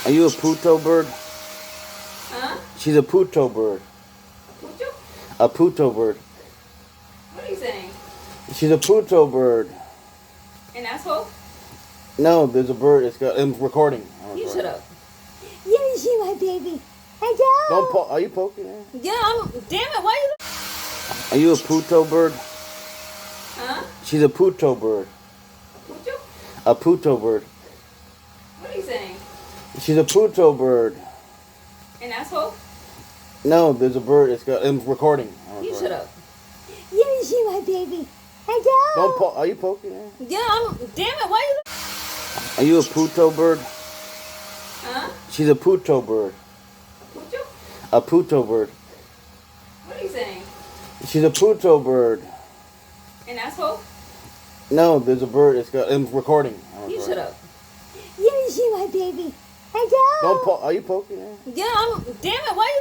Are you a potoo bird? Huh? She's a potoo bird. Potoo? A potoo bird. What are you saying? She's a potoo bird. An asshole? No, there's a bird. I'm recording. You shut up. Let me see my baby. Hello. Don't are you poking her? Yeah, damn it, why you... Are you a potoo bird? Huh? She's a potoo bird. Potoo? A potoo bird. What are you saying? She's a potoo bird. An asshole? No, there's a bird. I'm recording. You shut up. Let me see my baby. Hello. Don't are you poking her? Yeah, damn it, why you... Are you a potoo bird? Huh? She's a potoo bird. Potoo? A potoo bird. What are you saying? She's a potoo bird. An asshole? No, there's a bird. I'm recording. You shut up. Let me see my baby. Hello. Don't are you poking her? Yeah, damn it, why you...